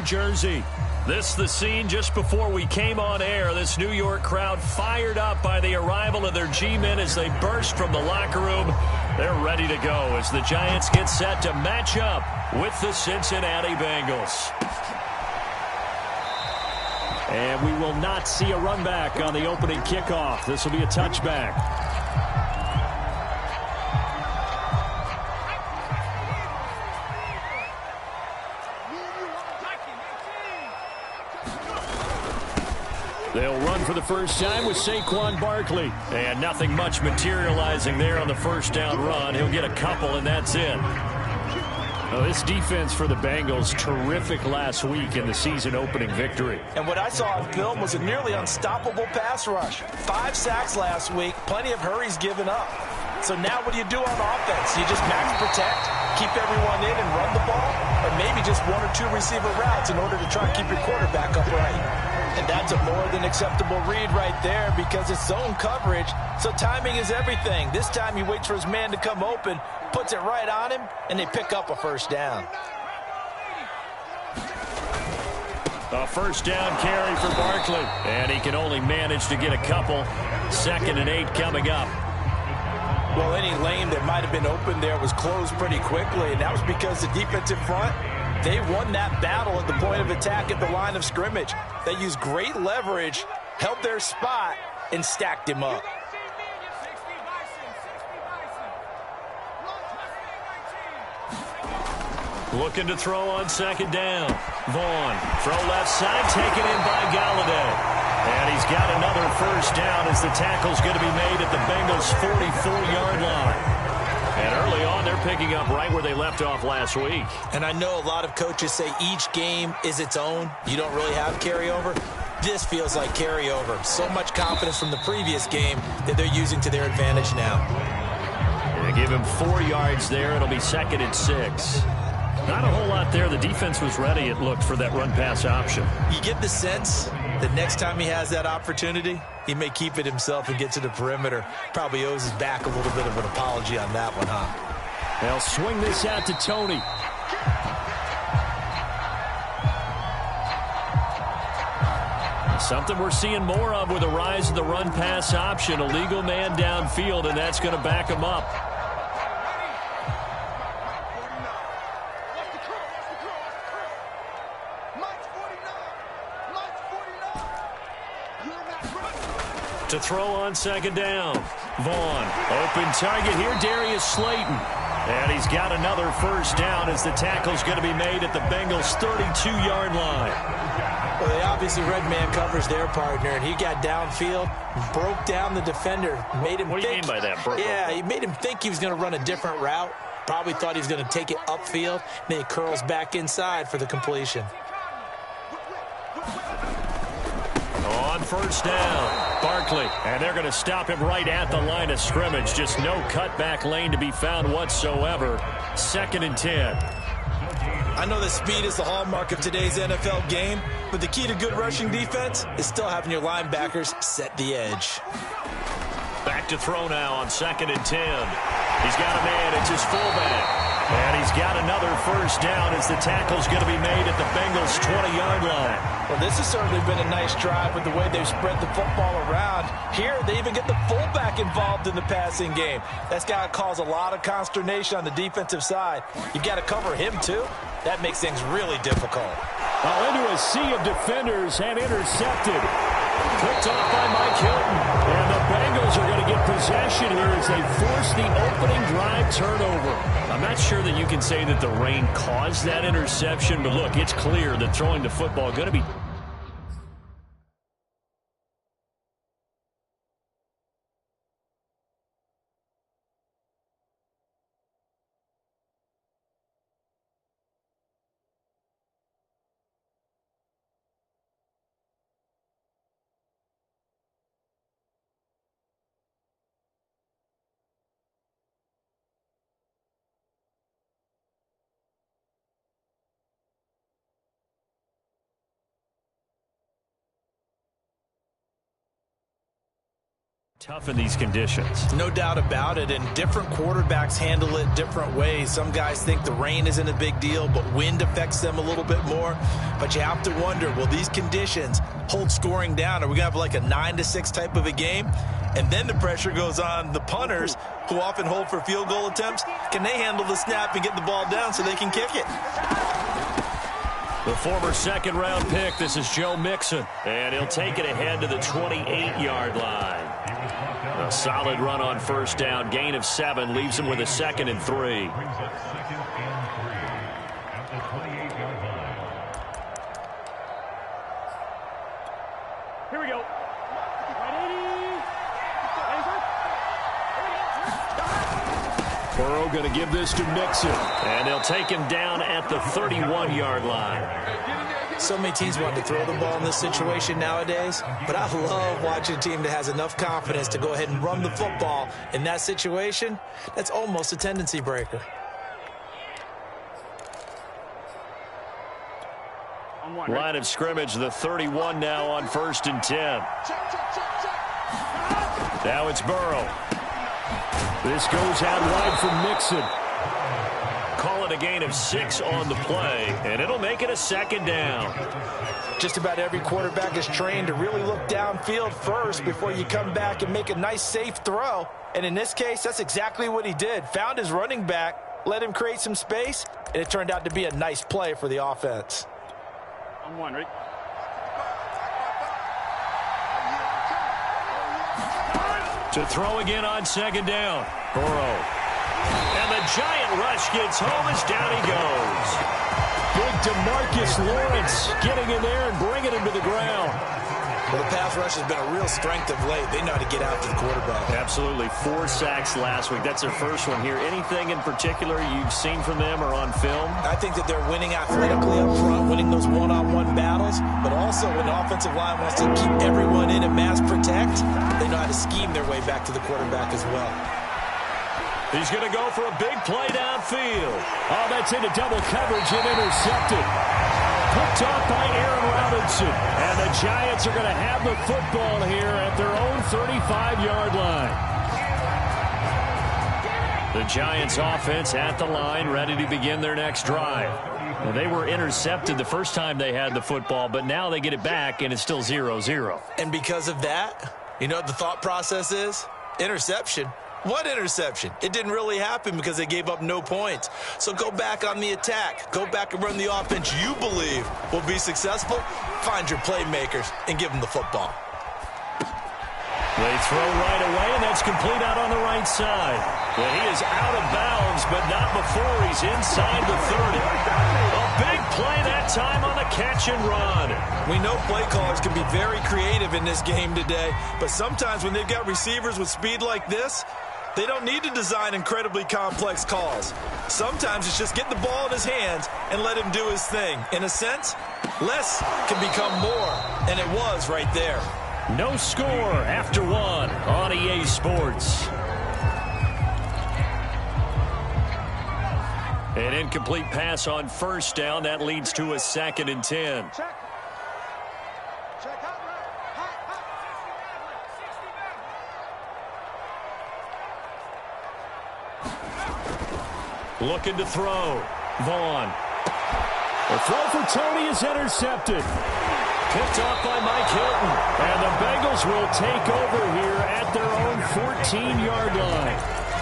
Jersey. This is the scene just before we came on air. This New York crowd fired up by the arrival of their G-men as they burst from the locker room. They're ready to go as the Giants get set to match up with the Cincinnati Bengals. And we will not see a run back on the opening kickoff. This will be a touchback. They'll run for the first time with Saquon Barkley. And nothing much materializing there on the first down run. He'll get a couple, and that's it. Well, this defense for the Bengals, terrific last week in the season-opening victory. And what I saw on film was a nearly unstoppable pass rush. 5 sacks last week, plenty of hurries given up. So now what do you do on offense? You just max protect, keep everyone in and run the ball, or maybe just 1 or 2 receiver routes in order to try and keep your quarterback upright. And that's a more than acceptable read right there because it's zone coverage, so timing is everything. This time he waits for his man to come open, puts it right on him, and they pick up a first down. A first down carry for Barkley, and he can only manage to get a couple. 2nd and 8 coming up. Well, any lane that might have been open there was closed pretty quickly, and that was because the defensive front, they won that battle at the point of attack at the line of scrimmage. They used great leverage, held their spot, and stacked him up. Looking to throw on 2nd down. Vaughn, throw left side, taken in by Galladay. And he's got another first down as the tackle's going to be made at the Bengals' 44-yard line. And early on, they're picking up right where they left off last week. And I know a lot of coaches say each game is its own. You don't really have carryover. This feels like carryover. So much confidence from the previous game that they're using to their advantage now. They give him 4 yards there. It'll be 2nd and 6. Not a whole lot there. The defense was ready, it looked, for that run-pass option. You get the sense that next time he has that opportunity, he may keep it himself and get to the perimeter. Probably owes his back a little bit of an apology on that one, huh? They'll swing this out to Tony. Something we're seeing more of with the rise of the run-pass option. A legal man downfield, and that's going to back him up. To throw on 2nd down. Vaughn, open target here, Darius Slayton. And he's got another first down as the tackle's going to be made at the Bengals' 32-yard line. Well, they obviously red man covers their partner, and he got downfield, broke down the defender, made him What do you mean by that, bro? Yeah, he made him think he was going to run a different route. Probably thought he was going to take it upfield, and then he curls back inside for the completion. On first down. Barkley, and they're going to stop him right at the line of scrimmage. Just no cutback lane to be found whatsoever. 2nd and 10. I know that speed is the hallmark of today's NFL game, but the key to good rushing defense is still having your linebackers set the edge. Back to throw now on 2nd and 10. He's got a man. It's his fullback. And he's got another first down as the tackle's going to be made at the Bengals' 20-yard line. Well, this has certainly been a nice drive with the way they've spread the football around. Here, they even get the fullback involved in the passing game. That's got to cause a lot of consternation on the defensive side. You've got to cover him, too. That makes things really difficult. Into a sea of defenders and intercepted. Picked off by Mike Hilton. And the Bengals are going to get possession here as they force the opening drive turnover. I'm not sure that you can say that the rain caused that interception, but look, it's clear that throwing the football going to be tough in these conditions. No doubt about it, and different quarterbacks handle it different ways. Some guys think the rain isn't a big deal, but wind affects them a little bit more. But you have to wonder, will these conditions hold scoring down? Are we going to have like a 9-6 type of a game? And then the pressure goes on the punters, who often hold for field goal attempts. Can they handle the snap and get the ball down so they can kick it? The former second-round pick, this is Joe Mixon. And he'll take it ahead to the 28-yard line. A solid run on first down. Gain of 7 leaves him with a 2nd and 3. Here we go. Burrow going to give this to Mixon. And they'll take him down at the 31-yard line. So many teams want to throw the ball in this situation nowadays, but I love watching a team that has enough confidence to go ahead and run the football in that situation. That's almost a tendency breaker. Line of scrimmage, the 31 now on 1st and 10. Now it's Burrow. This goes out wide for Mixon. Call it a gain of 6 on the play, and it'll make it a 2nd down. Just about every quarterback is trained to really look downfield first before you come back and make a nice, safe throw. And in this case, that's exactly what he did. Found his running back, let him create some space, and it turned out to be a nice play for the offense. I'm one, right? To throw again on 2nd down. Burrow. And the giant rush gets home as down he goes. Big DeMarcus Lawrence getting in there and bringing him to the ground. Well, the pass rush has been a real strength of late. They know how to get after the quarterback. Absolutely. 4 sacks last week. That's their first one here. Anything in particular you've seen from them or on film? I think that they're winning athletically up front, winning those one-on-one battles, but also when the offensive line wants to keep everyone in and mass protect, they know how to scheme their way back to the quarterback as well. He's going to go for a big play downfield. Oh, that's into double coverage and intercepted. Picked off by Aaron Robinson. And the Giants are going to have the football here at their own 35-yard line. The Giants offense at the line, ready to begin their next drive. Well, they were intercepted the first time they had the football, but now they get it back, and it's still 0-0. And because of that, you know what the thought process is? Interception. What interception? It didn't really happen because they gave up no points. So go back on the attack. Go back and run the offense you believe will be successful. Find your playmakers and give them the football. They throw right away, and that's complete out on the right side. Well, he is out of bounds, but not before he's inside the 30. A big play that time on the catch and run. We know play callers can be very creative in this game today, but sometimes when they've got receivers with speed like this, they don't need to design incredibly complex calls. Sometimes it's just get the ball in his hands and let him do his thing. In a sense, less can become more, and it was right there. No score after 1 on EA Sports. An incomplete pass on first down. That leads to a 2nd and 10. Looking to throw. Vaughn. The throw for Tony is intercepted. Picked off by Mike Hilton. And the Bengals will take over here at their own 14-yard line.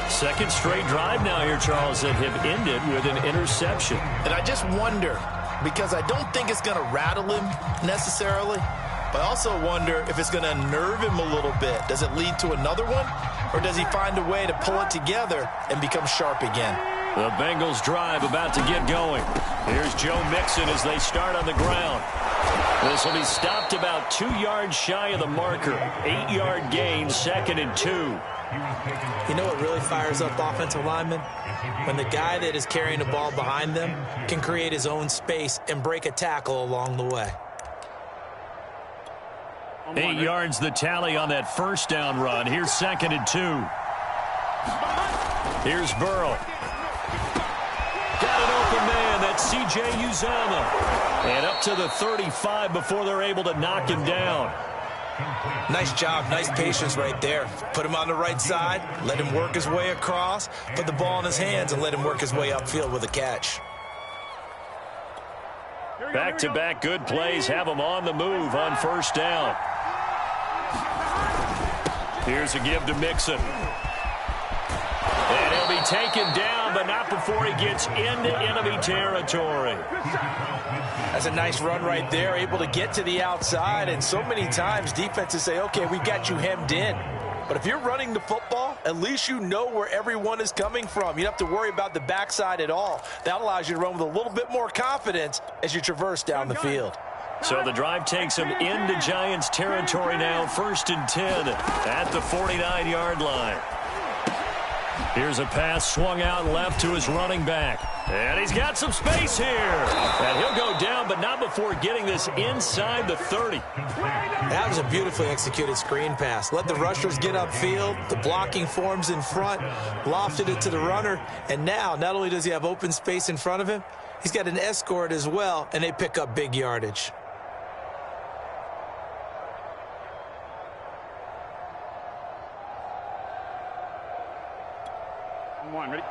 2nd straight drive now here, Charles, that have ended with an interception. And I just wonder, because I don't think it's going to rattle him necessarily, but I also wonder if it's going to unnerve him a little bit. Does it lead to another one? Or does he find a way to pull it together and become sharp again? The Bengals drive about to get going. Here's Joe Mixon as they start on the ground. This will be stopped about 2 yards shy of the marker. 8-yard gain, 2nd and 2. You know what really fires up offensive linemen? When the guy that is carrying the ball behind them can create his own space and break a tackle along the way. 8 yards the tally on that first down run. Here's 2nd and 2. Here's Burrow. Got an open man. That's C.J. Uzomah. And up to the 35 before they're able to knock him down. Nice job, nice patience right there. Put him on the right side, let him work his way across, put the ball in his hands, and let him work his way upfield with a catch. Back-to-back good plays have him on the move on first down. Here's a give to Mixon. And he'll be taken down, but not before he gets into enemy territory. That's a nice run right there, able to get to the outside. And so many times defenses say, okay, we got you hemmed in. But if you're running the football, at least you know where everyone is coming from. You don't have to worry about the backside at all. That allows you to run with a little bit more confidence as you traverse down the field. So the drive takes him into Giants territory now, 1st and 10 at the 49-yard line. Here's a pass swung out left to his running back. And he's got some space here. And he'll go down, but not before getting this inside the 30. That was a beautifully executed screen pass. Let the rushers get upfield. The blocking forms in front. Lofted it to the runner. And now, not only does he have open space in front of him, he's got an escort as well, and they pick up big yardage. One, ready?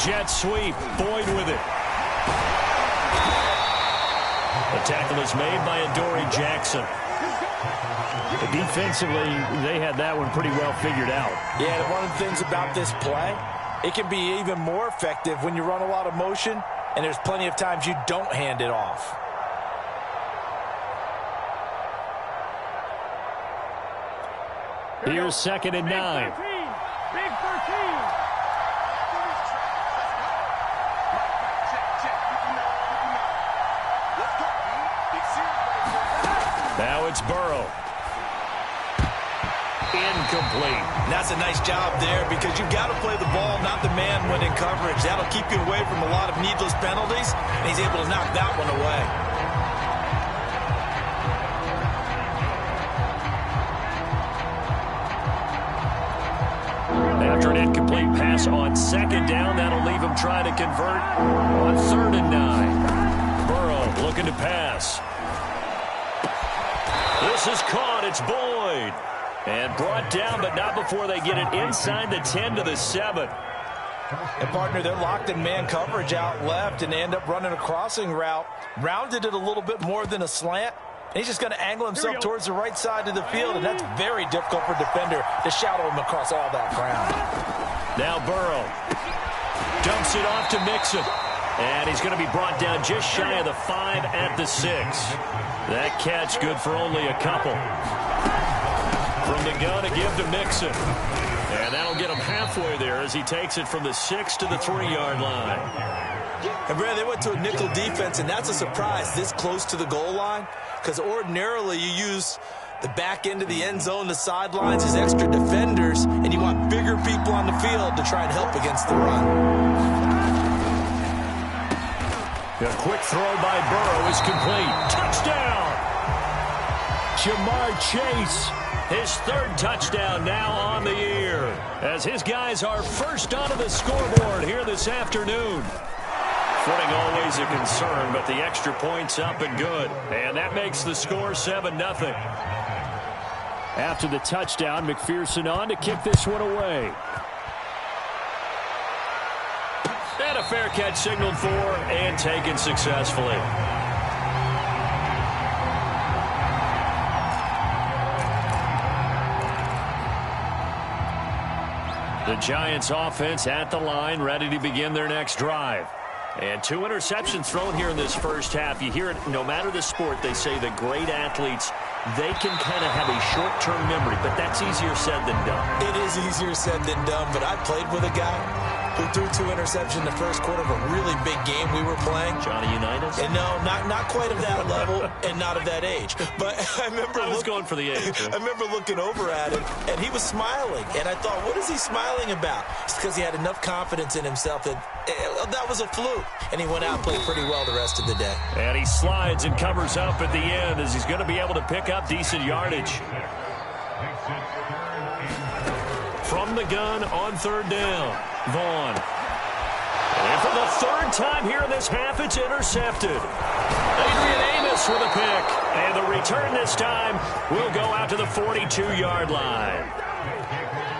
Jet sweep. Boyd with it. The tackle is made by Adoree Jackson. Defensively, they had that one pretty well figured out. Yeah, one of the things about this play, it can be even more effective when you run a lot of motion, and there's plenty of times you don't hand it off. Here's 2nd and 9. Big 13. Now it's Burrow. Incomplete. And that's a nice job there because you've got to play the ball, not the man when in coverage. That'll keep you away from a lot of needless penalties, and he's able to knock that one away. After an incomplete pass on 2nd down, that'll leave him trying to convert on 3rd and 9. Burrow looking to pass. This is caught. It's Boyd. And brought down, but not before they get it inside the 10 to the 7. And, partner, they're locked in man coverage out left, and they end up running a crossing route. Rounded it a little bit more than a slant. And he's just going to angle himself towards the right side of the field, and that's very difficult for a defender to shadow him across all that ground. Now Burrow dumps it off to Mixon. And he's going to be brought down just shy of the 5 at the 6. That catch good for only a couple. From the gun, a give to Mixon. And that'll get him halfway there as he takes it from the 6 to the 3-yard line. And, Brad, they went to a nickel defense, and that's a surprise this close to the goal line because ordinarily you use the back end of the end zone, the sidelines as extra defenders, and you want bigger people on the field to try and help against the run. A quick throw by Burrow is complete. Touchdown! Jamar Chase, his 3rd touchdown now on the year, as his guys are first onto the scoreboard here this afternoon. Footing always a concern, but the extra point's up and good. And that makes the score 7-0. After the touchdown, McPherson on to kick this one away. And a fair catch signaled for and taken successfully. The Giants offense at the line, ready to begin their next drive. And 2 interceptions thrown here in this first half. You hear it, no matter the sport, they say the great athletes, they can kind of have a short-term memory, but that's easier said than done. It is easier said than done, but I played with a guy who threw 2 interceptions in the first quarter of a really big game we were playing. Johnny Unitas? And no, not quite of that level and not of that age. But I remember I was going for the age. I remember looking over at him, and he was smiling. And I thought, what is he smiling about? It's because he had enough confidence in himself that that was a fluke. And he went out and played pretty well the rest of the day. And he slides and covers up at the end as he's going to be able to pick up decent yardage. From the gun on 3rd down, Vaughn. And for the third time here in this half, it's intercepted. Adrian Amos with a pick. And the return this time will go out to the 42-yard line.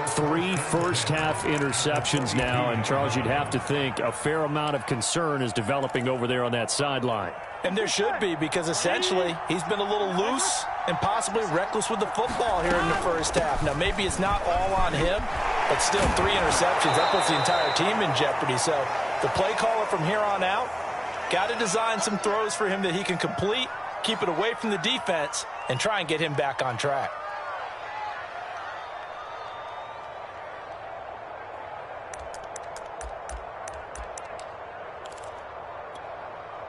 3 first-half interceptions now, and Charles, you'd have to think a fair amount of concern is developing over there on that sideline. And there should be, because essentially he's been a little loose and possibly reckless with the football here in the first half. Now, maybe it's not all on him, but still 3 interceptions. That puts the entire team in jeopardy. So the play caller from here on out got to design some throws for him that he can complete, keep it away from the defense, and try and get him back on track.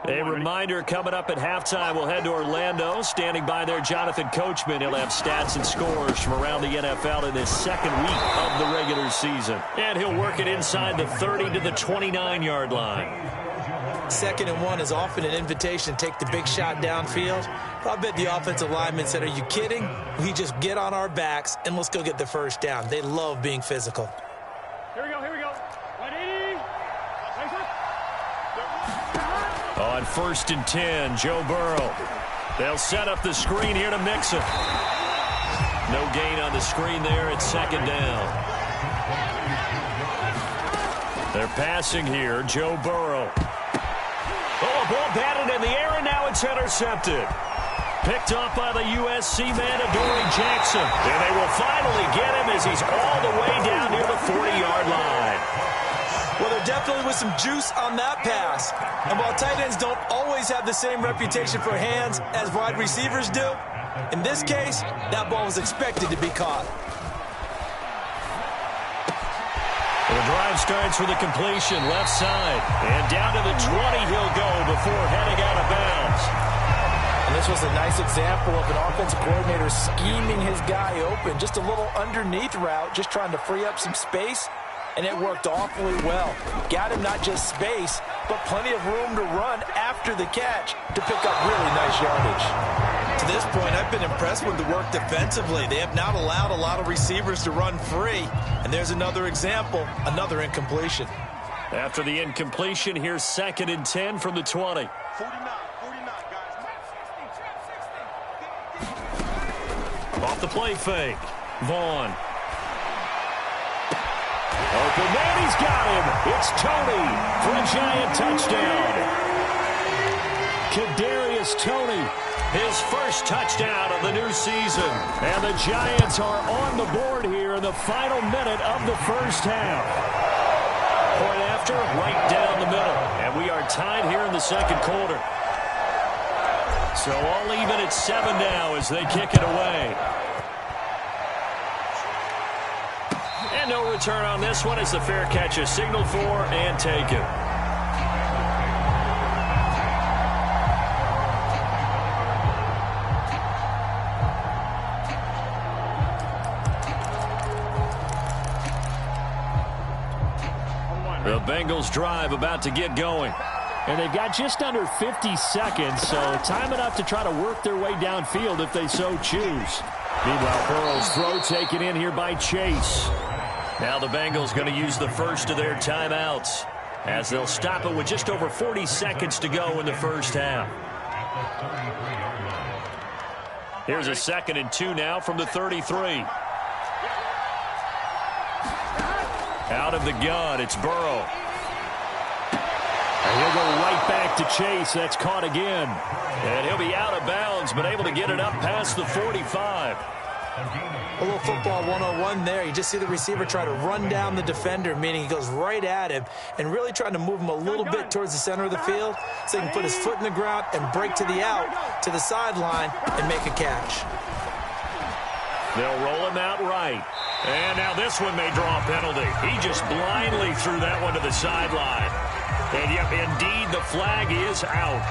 A reminder, coming up at halftime, we'll head to Orlando. Standing by there, Jonathan Coachman. He'll have stats and scores from around the NFL in this second week of the regular season. And he'll work it inside the 30 to the 29-yard line. 2nd and 1 is often an invitation to take the big shot downfield. I bet the offensive lineman said, are you kidding? We just get on our backs and let's go get the first down. They love being physical. Here we go, here we go. 180. On 1st and 10, Joe Burrow. They'll set up the screen here to Mixon. No gain on the screen there. It's 2nd down. They're passing here. Joe Burrow. Oh, a ball batted in the air, and now it's intercepted. Picked off by the USC man, Adoree Jackson. And they will finally get him as he's all the way down near the 40-yard line. Well, there definitely was some juice on that pass. And while tight ends don't always have the same reputation for hands as wide receivers do, in this case, that ball was expected to be caught. The drive starts with a completion left side. And down to the 20 he'll go before heading out of bounds. And this was a nice example of an offensive coordinator scheming his guy open. Just a little underneath route, just trying to free up some space. And it worked awfully well. Got him not just space, but plenty of room to run after the catch to pick up really nice yardage. To this point, I've been impressed with the work defensively. They have not allowed a lot of receivers to run free. And there's another example, another incompletion. After the incompletion, here's 2nd and 10 from the 20. 49, guys. Off the play fake. Vaughn. Open man, he's got him. It's Toney for a Giant touchdown. Kadarius Toney, his first touchdown of the new season. And the Giants are on the board here in the final minute of the first half. Point after, right down the middle. And we are tied here in the second quarter. So all even at 7 now as they kick it away. And no return on this one as the fair catch is signaled for and taken. The Bengals drive about to get going. And they've got just under 50 seconds, so time enough to try to work their way downfield if they so choose. Meanwhile, Burrow's throw taken in here by Chase. Now the Bengals going to use the first of their timeouts as they'll stop it with just over 40 seconds to go in the first half. Here's a 2nd and 2 now from the 33. Out of the gun, it's Burrow. And he'll go right back to Chase. That's caught again. And he'll be out of bounds, but able to get it up past the 45. A little football 101 there. You just see the receiver try to run down the defender, meaning he goes right at him and really trying to move him a little bit towards the center of the field so he can put his foot in the ground and break to the out, to the sideline, and make a catch. They'll roll him out right. And now this one may draw a penalty. He just blindly threw that one to the sideline. And yep, indeed, the flag is out.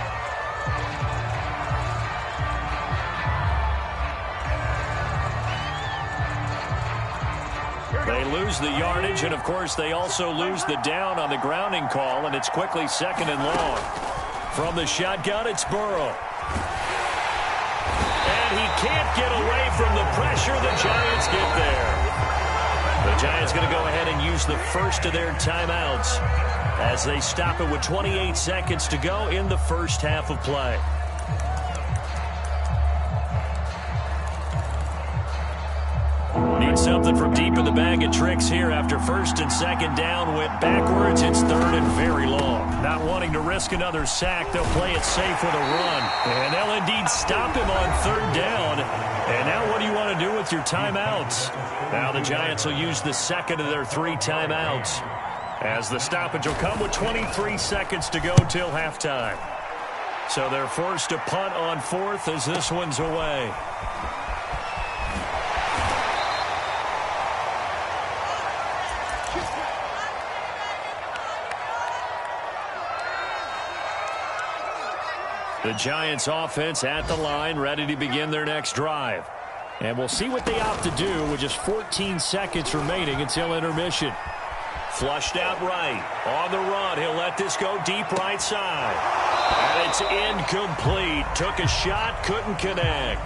They lose the yardage, and of course they also lose the down on the grounding call, and it's quickly 2nd and long. From the shotgun, it's Burrow. And he can't get away from the pressure. The Giants get there. The The Giants going to go ahead and use the first of their timeouts as they stop it with 28 seconds to go in the first half of play. Need something from deep in the bag of tricks here after first and second down went backwards. It's third and very long. Not wanting to risk another sack, they'll play it safe with a run. And they'll indeed stop him on third down. And now what do you want to do with your timeouts? Now the Giants will use the second of their 3 timeouts, as the stoppage will come with 23 seconds to go till halftime. So they're forced to punt on fourth as this one's away. The Giants offense at the line, ready to begin their next drive. And we'll see what they opt to do with just 14 seconds remaining until intermission. Flushed out right. On the run, he'll let this go deep right side. And it's incomplete. Took a shot, couldn't connect.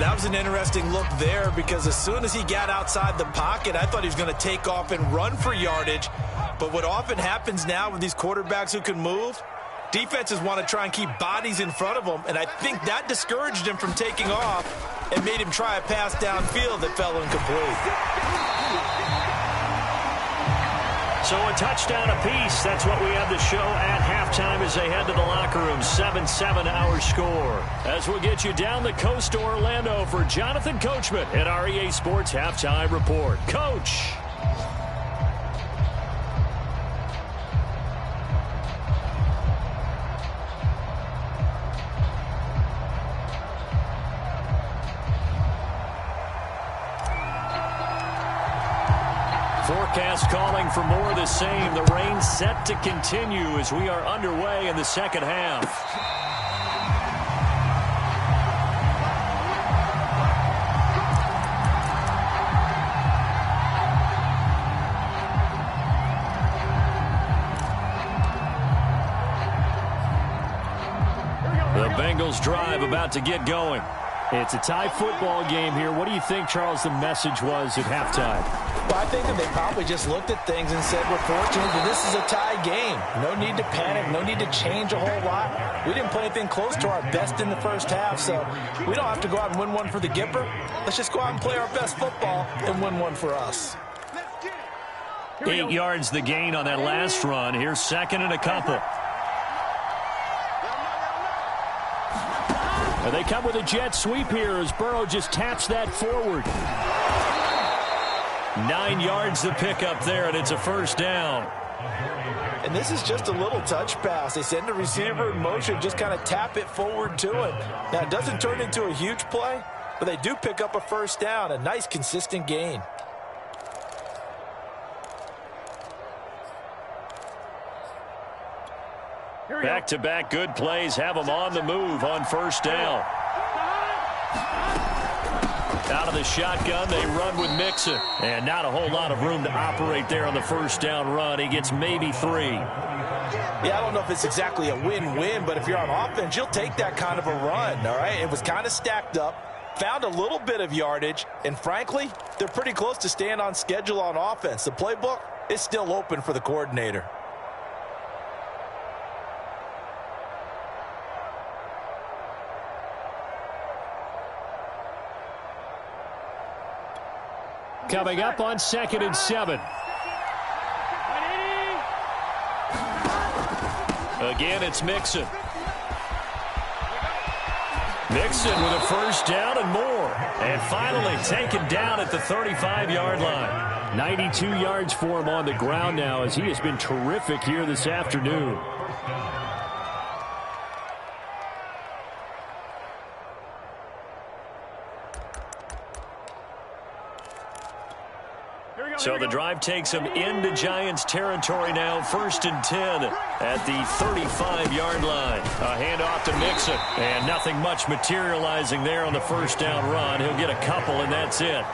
That was an interesting look there, because as soon as he got outside the pocket, I thought he was going to take off and run for yardage. But what often happens now with these quarterbacks who can move, defenses want to try and keep bodies in front of them, and I think that discouraged him from taking off and made him try a pass downfield that fell incomplete. So a touchdown apiece. That's what we have to show at halftime as they head to the locker room. 7-7 our score. As we'll get you down the coast to Orlando for Jonathan Coachman at our EA Sports Halftime Report. Coach. Forecast calling for more of the same. The rain set to continue as we are underway in the second half. The Bengals drive about to get going. It's a tie football game here. What do you think, Charles, the message was at halftime? Well, I think that they probably just looked at things and said, we're fortunate that this is a tie game. No need to panic. No need to change a whole lot. We didn't play anything close to our best in the first half, so we don't have to go out and win one for the Gipper. Let's just go out and play our best football and win one for us. 8 yards the gain on that last run. Here's second and a couple. They come with a jet sweep here as Burrow just taps that forward. 9 yards to pick up there, and it's a first down. And this is just a little touch pass. They send the receiver in motion, just kind of tap it forward to him. Now, it doesn't turn into a huge play, but they do pick up a first down, a nice, consistent gain. Back-to-back good plays have them on the move on first down. Out of the shotgun, they run with Mixon. And not a whole lot of room to operate there on the first down run. He gets maybe 3. Yeah, I don't know if it's exactly a win-win, but if you're on offense, you'll take that kind of a run, all right? It was kind of stacked up, found a little bit of yardage, and frankly, they're pretty close to staying on schedule on offense. The playbook is still open for the coordinator. Coming up on 2nd and 7. Again, it's Mixon. Mixon with a first down and more. And finally taken down at the 35-yard line. 92 yards for him on the ground now as he has been terrific here this afternoon. So the drive takes him into Giants territory now. 1st and 10 at the 35-yard line. A handoff to Mixon. And nothing much materializing there on the first down run. He'll get a couple, and that's it.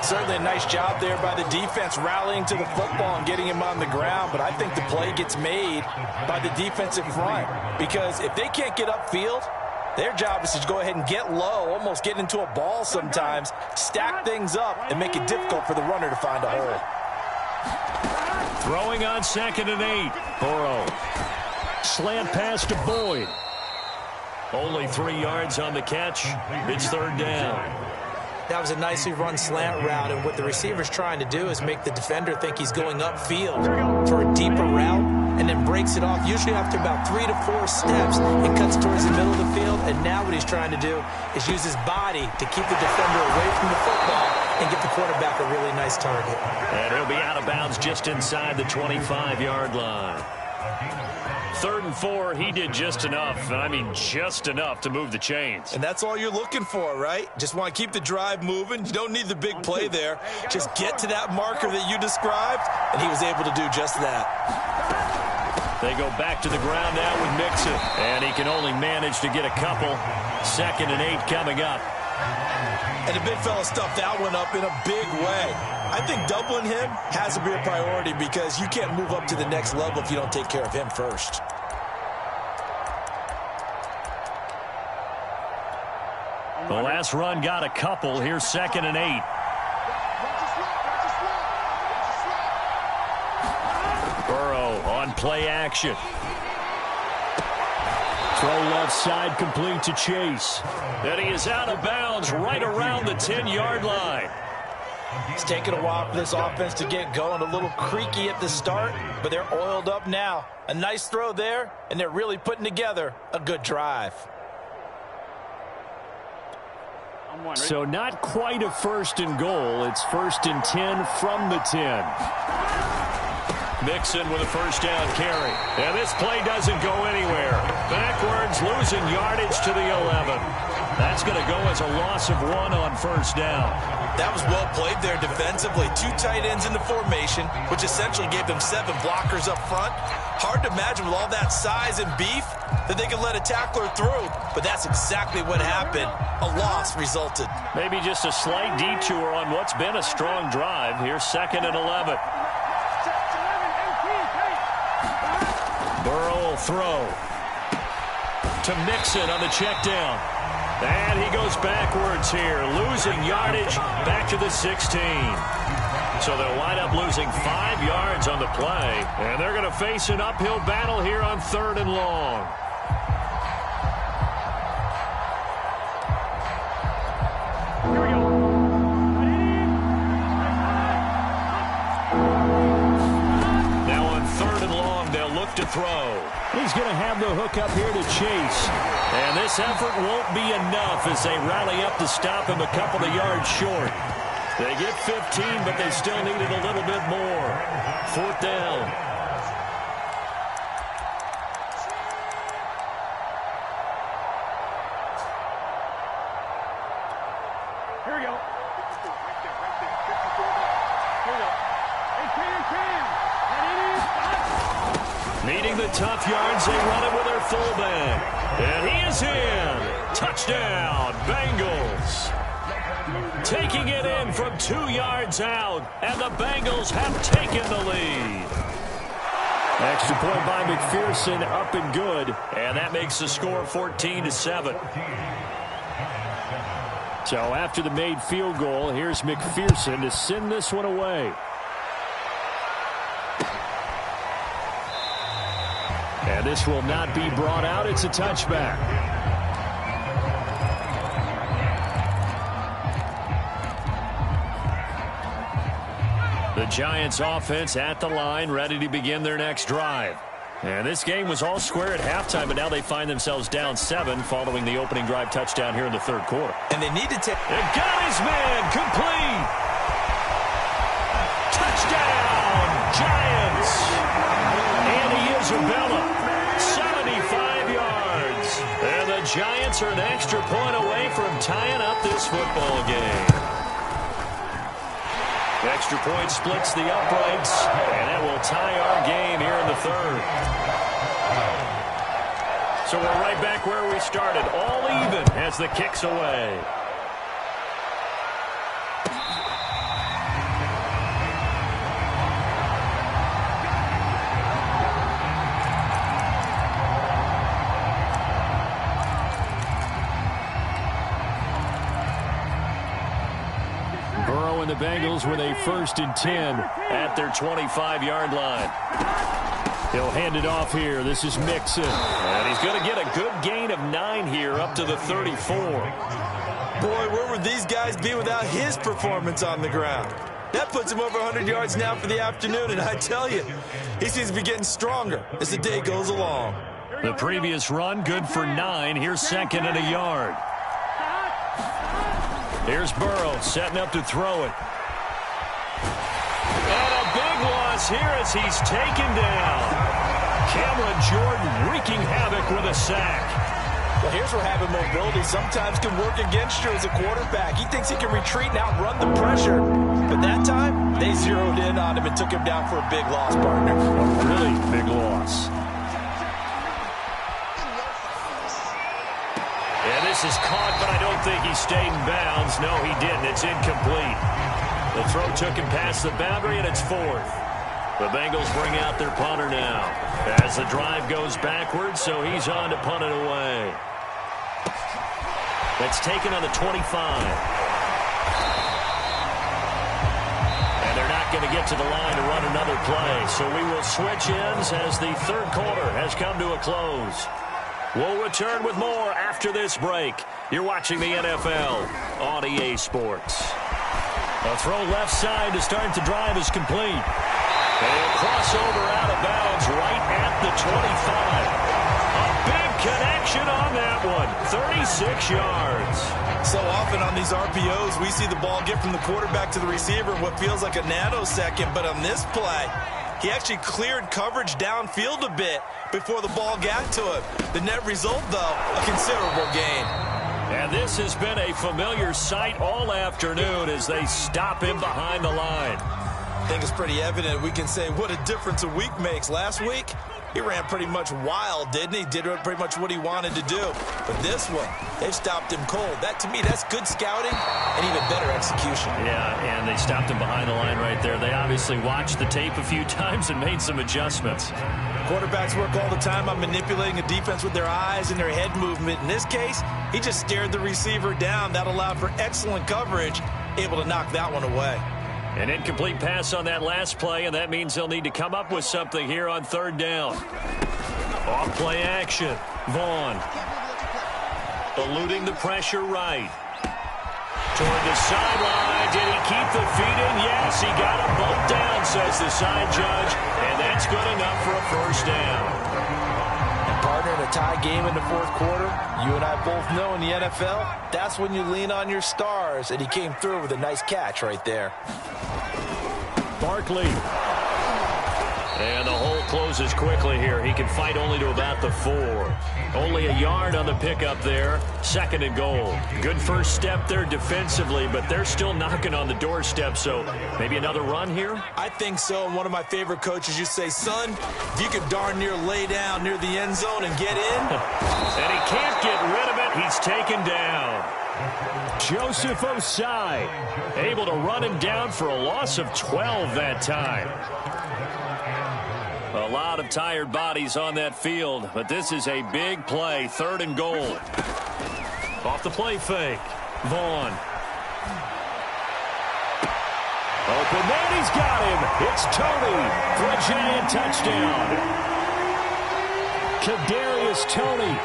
Certainly a nice job there by the defense rallying to the football and getting him on the ground. But I think the play gets made by the defensive front. Because if they can't get upfield, Their job is to go ahead and get low, almost get into a ball sometimes, stack things up, and make it difficult for the runner to find a hole. Throwing on 2nd and 8. Burrow. Slant pass to Boyd. Only 3 yards on the catch. It's 3rd down. That was a nicely run slant route, and what the receiver's trying to do is make the defender think he's going upfield for a deeper route, and then breaks it off, usually after about 3 to 4 steps, and cuts towards the middle of the field. And now what he's trying to do is use his body to keep the defender away from the football and get the quarterback a really nice target. And he'll be out of bounds just inside the 25-yard line. 3rd and 4, he did just enough. I mean, just enough to move the chains. And that's all you're looking for, right? Just want to keep the drive moving. You don't need the big play there. Just get to that marker that you described, and he was able to do just that. They go back to the ground now with Mixon. And he can only manage to get a couple. 2nd and 8 coming up. And the big fella stuffed that one up in a big way. I think doubling him has to be a priority because you can't move up to the next level if you don't take care of him first. The last run got a couple. Here's 2nd and 8. Burrow on play action. Throw left side complete to Chase. And he is out of bounds right around the 10-yard line. It's taken a while for this offense to get going. A little creaky at the start, but they're oiled up now. A nice throw there, and they're really putting together a good drive. So not quite a 1st and goal. It's 1st and 10 from the 10. Mixon with a 1st down carry. And this play doesn't go anywhere. Backwards, losing yardage to the 11. That's going to go as a loss of 1 on 1st down. That was well played there defensively. 2 tight ends in the formation, which essentially gave them 7 blockers up front. Hard to imagine with all that size and beef that they could let a tackler through, but that's exactly what happened. A loss resulted. Maybe just a slight detour on what's been a strong drive. Here's 2nd and 11. Burrow will throw to Mixon on the check down. And he goes backwards here, losing yardage back to the 16. So they'll wind up losing 5 yards on the play, and they're going to face an uphill battle here on 3rd and long. Here we go. Now on 3rd and long, they'll look to throw. He's going to have the hook up here to Chase. And this effort won't be enough as they rally up to stop him a couple of yards short. They get 15, but they still needed a little bit more. 4th down. Here we go. Here we go. Needing the tough yards, they run it with their fullback. And he is in. Touchdown, Bengals. Taking it in from 2 yards out, and the Bengals have taken the lead. Extra point by McPherson, up and good. And that makes the score 14-7. So after the made field goal, here's McPherson to send this one away. And this will not be brought out. It's a touchback. The Giants offense at the line, ready to begin their next drive. And this game was all square at halftime, but now they find themselves down 7 following the opening drive touchdown here in the 3rd quarter. And they need to take... They got his man, complete. Touchdown, Giants. Andy Isabella, 75 yards. And the Giants are an extra point away from tying up this football game. Extra point splits the uprights, and it will tie our game here in the 3rd. So we're right back where we started, all even as the kick's away. the Bengals with a 1st and 10 at their 25-yard line. He'll hand it off here. This is Mixon. And he's going to get a good gain of 9 here up to the 34. Boy, where would these guys be without his performance on the ground? That puts him over 100 yards now for the afternoon, and I tell you, he seems to be getting stronger as the day goes along. The previous run, good for 9. Here's 2nd and a yard. Here's Burrow setting up to throw it. And a big loss here as he's taken down. Cameron Jordan wreaking havoc with a sack. Well, here's where having mobility sometimes can work against you as a quarterback. He thinks he can retreat and outrun the pressure. But that time, they zeroed in on him and took him down for a big loss, partner. A really big loss. And this is caught, but I don't think he stayed in bounds. No, he didn't. It's incomplete. The throw took him past the boundary, and it's 4th. The Bengals bring out their punter now as the drive goes backwards, so he's on to punt it away. That's taken on the 25. And they're not going to get to the line to run another play, so we will switch ends as the 3rd quarter has come to a close. We'll return with more after this break. You're watching the NFL on EA Sports. A throw left side to start the drive is complete. And crossover out of bounds right at the 25. A big connection on that one. 36 yards. So often on these RPOs, we see the ball get from the quarterback to the receiver in what feels like a nanosecond. But on this play, he actually cleared coverage downfield a bit before the ball got to him. The net result, though, a considerable gain. And this has been a familiar sight all afternoon as they stop him behind the line. I think it's pretty evident we can say what a difference a week makes. Last week, he ran pretty much wild, didn't he? Did pretty much what he wanted to do. But this one, they stopped him cold. That, to me, that's good scouting and even better execution. Yeah, and they stopped him behind the line right there. They obviously watched the tape a few times and made some adjustments. Quarterbacks work all the time on manipulating a defense with their eyes and their head movement. In this case, he just stared the receiver down. That allowed for excellent coverage, able to knock that one away. An incomplete pass on that last play, and that means they'll need to come up with something here on 3rd down. Off play action. Vaughn. Eluding the pressure right. Toward the sideline. Did he keep the feet in? Yes, he got a bump down, says the side judge, and that's good enough for a 1st down. Partner, in a tie game in the 4th quarter, you and I both know in the NFL, that's when you lean on your stars, and he came through with a nice catch right there. Barkley. And the hole closes quickly here. He can fight only to about the 4. Only a yard on the pickup there. 2nd and goal. Good first step there defensively, but they're still knocking on the doorstep, so maybe another run here? I think so, and one of my favorite coaches used to say, son, if you could darn near lay down near the end zone and get in. And he can't get rid of it. He's taken down. Joseph Osai able to run him down for a loss of 12 that time. A lot of tired bodies on that field, but this is a big play. 3rd and goal. Off the play fake. Vaughn. Open man, he's got him. It's Tony for a Giant touchdown. Kadarius Toney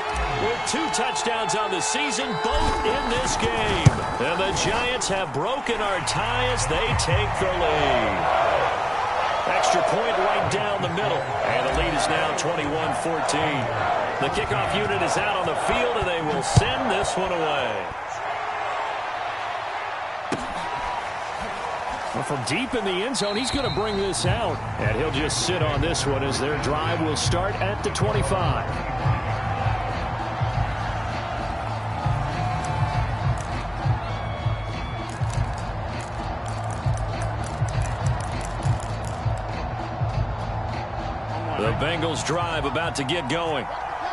with 2 touchdowns on the season, both in this game. And the Giants have broken our tie as they take the lead. Extra point right down the middle. And the lead is now 21-14. The kickoff unit is out on the field, and they will send this one away. Well, from deep in the end zone, he's going to bring this out. And he'll just sit on this one as their drive will start at the 25. The Bengals drive about to get going.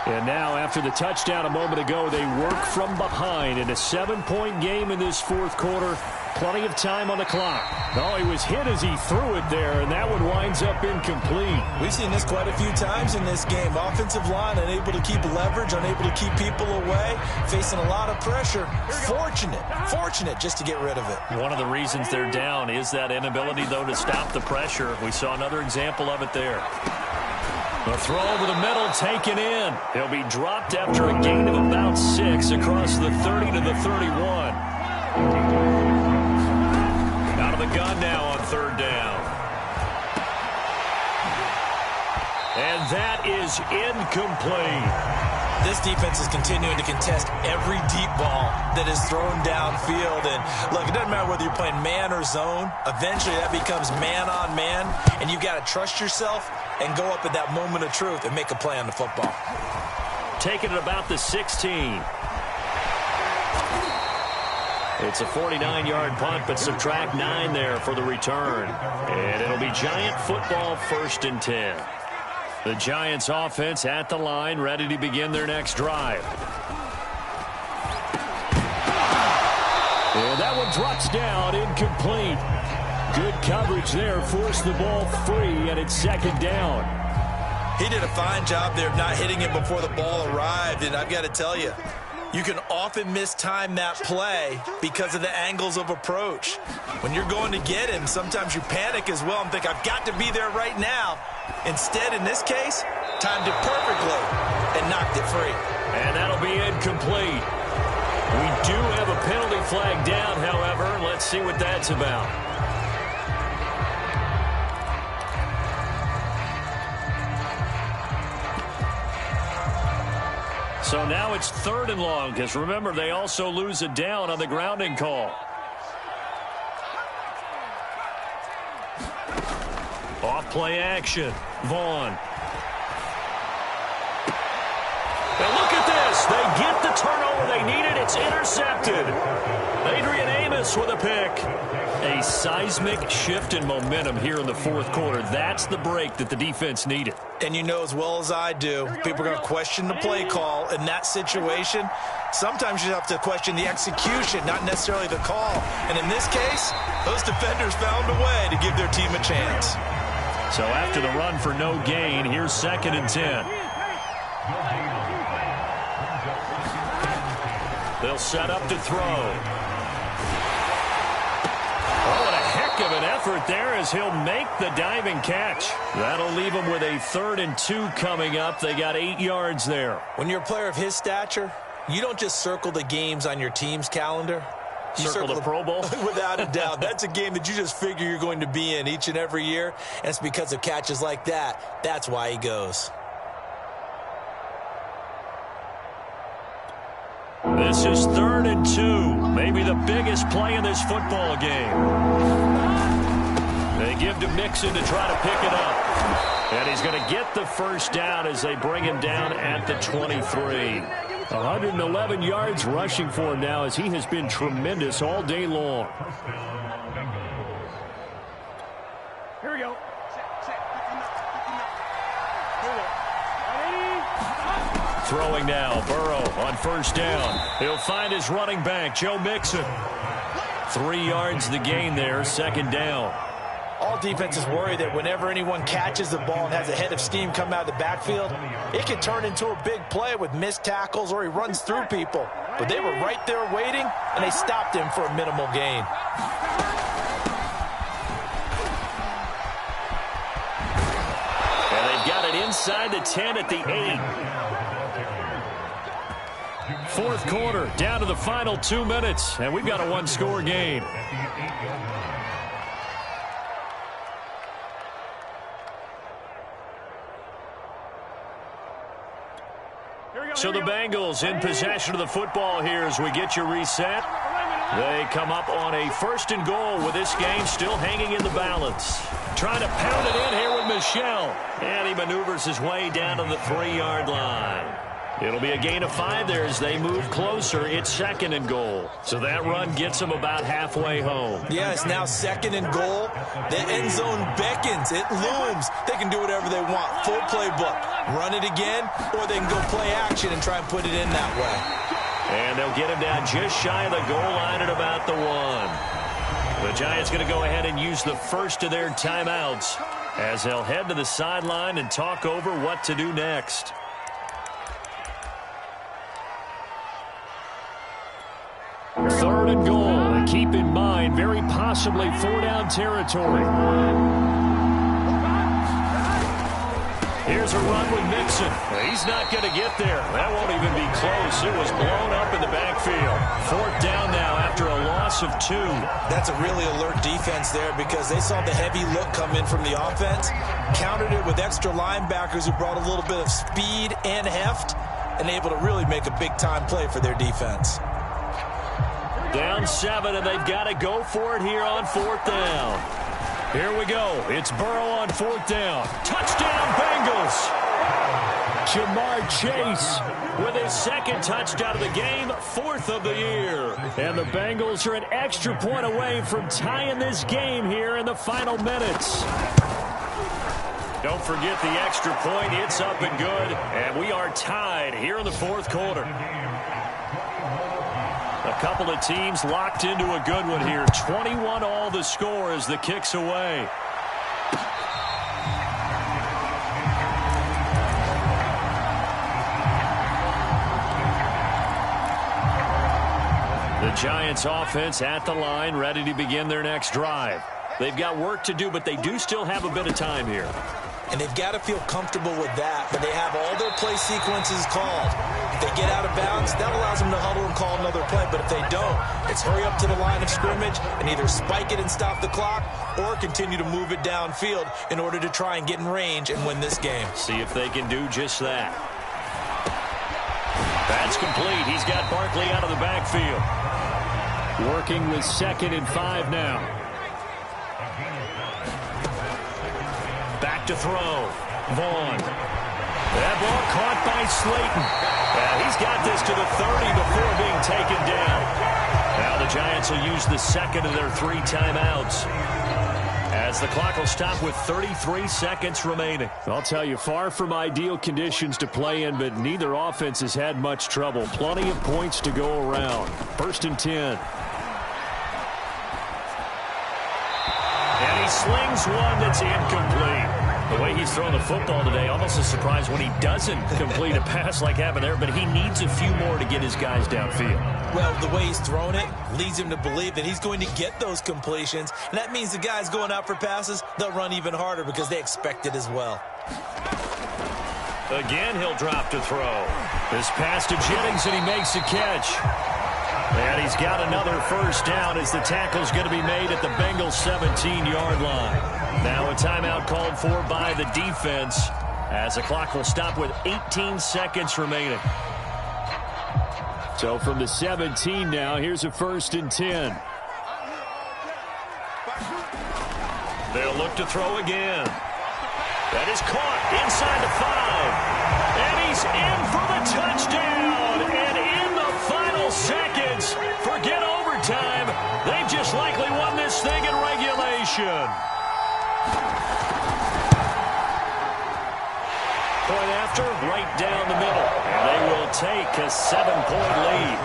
And now, after the touchdown a moment ago, they work from behind in a 7-point game in this 4th quarter. Plenty of time on the clock. Oh, he was hit as he threw it there, and that one winds up incomplete. We've seen this quite a few times in this game. Offensive line unable to keep leverage, unable to keep people away, facing a lot of pressure. Fortunate just to get rid of it. One of the reasons they're down is that inability, though, to stop the pressure. We saw another example of it there. The throw over the middle, taken in. He'll be dropped after a gain of about 6 across the 30 to the 31. Out of the gun now on 3rd down. And that is incomplete. This defense is continuing to contest every deep ball that is thrown downfield. And look, it doesn't matter whether you're playing man or zone. Eventually that becomes man on man, and you got to trust yourself and go up at that moment of truth and make a play on the football. Taking it about the 16. It's a 49-yard punt, but subtract 9 there for the return. And it'll be Giant football, 1st and 10. The Giants offense at the line, ready to begin their next drive. And that one drops down, incomplete. Good coverage there, forced the ball free, and it's 2nd down. He did a fine job there of not hitting it before the ball arrived, and I've got to tell you, you can often mistime that play because of the angles of approach. When you're going to get him, sometimes you panic as well and think, I've got to be there right now. Instead, in this case, timed it perfectly and knocked it free. And that'll be incomplete. We do have a penalty flag down, however. Let's see what that's about. So now it's 3rd and long, because remember, they also lose a down on the grounding call. Off play action. Vaughn. And look at this. They get the turnover they needed. It's intercepted. Adrian Amos with a pick. A seismic shift in momentum here in the 4th quarter. That's the break that the defense needed. And you know as well as I do, people are going to question the play call in that situation. Sometimes you have to question the execution, not necessarily the call. And in this case, those defenders found a way to give their team a chance. So after the run for no gain, here's 2nd and 10. They'll set up to throw. Oh, what a heck of an effort there as he'll make the diving catch. That'll leave him with a 3rd and 2 coming up. They got 8 yards there. When you're a player of his stature, you don't just circle the games on your team's calendar. You circle the Pro Bowl? Without a doubt. That's a game that you just figure you're going to be in each and every year. And it's because of catches like that. That's why he goes. This is 3rd and 2. Maybe the biggest play in this football game. They give to Mixon to try to pick it up. And he's going to get the 1st down as they bring him down at the 23. 111 yards rushing for him now as he has been tremendous all day long. Here we go. Throwing now, Burrow on 1st down. He'll find his running back, Joe Mixon. 3 yards the gain there, 2nd down. All defenses worry that whenever anyone catches the ball and has a head of steam come out of the backfield, it can turn into a big play with missed tackles or he runs through people. But they were right there waiting, and they stopped him for a minimal gain. And they've got it inside the 10 at the 8. 4th quarter, down to the final 2 minutes, and we've got a 1-score game. So the Bengals in possession of the football here as we get you reset. They come up on a 1st and goal with this game still hanging in the balance. Trying to pound it in here with Michel. And he maneuvers his way down to the 3-yard line. It'll be a gain of 5 there as they move closer. It's 2nd and goal. So that run gets them about halfway home. Yeah, it's now 2nd and goal. The end zone beckons. It looms. They can do whatever they want. Full playbook. Run it again, or they can go play action and try and put it in that way. And they'll get him down just shy of the goal line at about the 1. The Giants going to go ahead and use the first of their timeouts as they'll head to the sideline and talk over what to do next. Third and goal. And keep in mind, very possibly 4-down territory. Here's a run with Mixon. He's not going to get there. That won't even be close. It was blown up in the backfield. 4th down now after a loss of 2. That's a really alert defense there because they saw the heavy look come in from the offense, countered it with extra linebackers who brought a little bit of speed and heft, and able to really make a big-time play for their defense. Down 7, and they've got to go for it here on 4th down. Here we go. It's Burrow on 4th down. Touchdown, Bengals. Jamar Chase with his 2nd touchdown of the game, 4th of the year. And the Bengals are an extra point away from tying this game here in the final minutes. Don't forget the extra point. It's up and good. And we are tied here in the 4th quarter. A couple of teams locked into a good one here. 21 all the score as the kick's away. The Giants offense at the line, ready to begin their next drive. They've got work to do, but they do still have a bit of time here. And they've got to feel comfortable with that, but they have all their play sequences called. If they get out of bounds, that allows them to huddle and call another play. But if they don't, it's hurry up to the line of scrimmage and either spike it and stop the clock or continue to move it downfield in order to try and get in range and win this game. See if they can do just that. That's complete. He's got Barkley out of the backfield. Working with 2nd and 5 now. Back to throw. Vaughn. That ball caught by Slayton. He's got this to the 30 before being taken down. Now the Giants will use the 2nd of their 3 timeouts, as the clock will stop with 33 seconds remaining. I'll tell you, far from ideal conditions to play in, but neither offense has had much trouble. Plenty of points to go around. 1st and 10. And he slings one that's incomplete. The way he's throwing the football today, almost a surprise when he doesn't complete a pass like happened there, but he needs a few more to get his guys downfield. Well, the way he's thrown it leads him to believe that he's going to get those completions, and that means the guys going out for passes, they'll run even harder because they expect it as well. Again, he'll drop to throw. This pass to Jennings, and he makes a catch. And he's got another 1st down as the tackle's going to be made at the Bengals 17-yard line. Now a timeout called for by the defense as the clock will stop with 18 seconds remaining. So from the 17 now, here's a 1st and 10. They'll look to throw again. That is caught inside the 5. And he's in for the touchdown. And in the final seconds, forget overtime. They've just likely won this thing in regulation. Point after, right down the middle. And they will take a 7-point lead.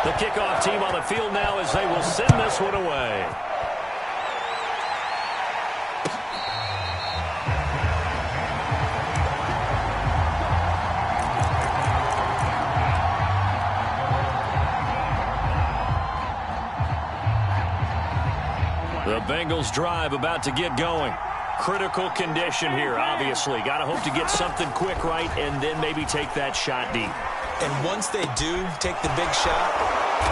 The kickoff team on the field now as they will send this one away. The Bengals drive about to get going. Critical condition here, obviously. Got to hope to get something quick right and then maybe take that shot deep. And once they do take the big shot,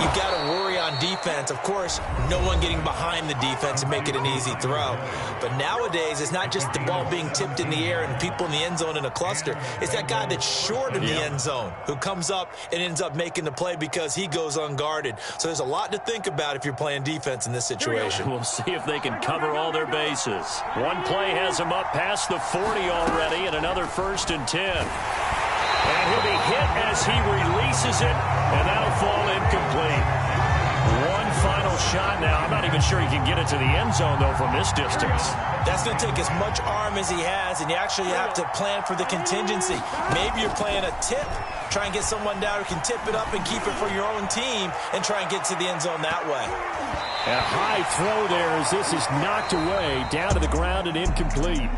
you've got to worry on defense. Of course, no one getting behind the defense and make it an easy throw. But nowadays, it's not just the ball being tipped in the air and people in the end zone in a cluster. It's that guy that's short of the end zone who comes up and ends up making the play because he goes unguarded. So there's a lot to think about if you're playing defense in this situation. We'll see if they can cover all their bases. One play has him up past the 40 already, and another 1st and 10. And he'll be hit as he releases it, and that'll fall incomplete. One final shot now. I'm not even sure he can get it to the end zone, though, from this distance. That's going to take as much arm as he has, and you actually have to plan for the contingency. Maybe you're playing a tip. Try and get someone down who can tip it up and keep it for your own team and try and get to the end zone that way. A high throw there as this is knocked away, down to the ground and incomplete.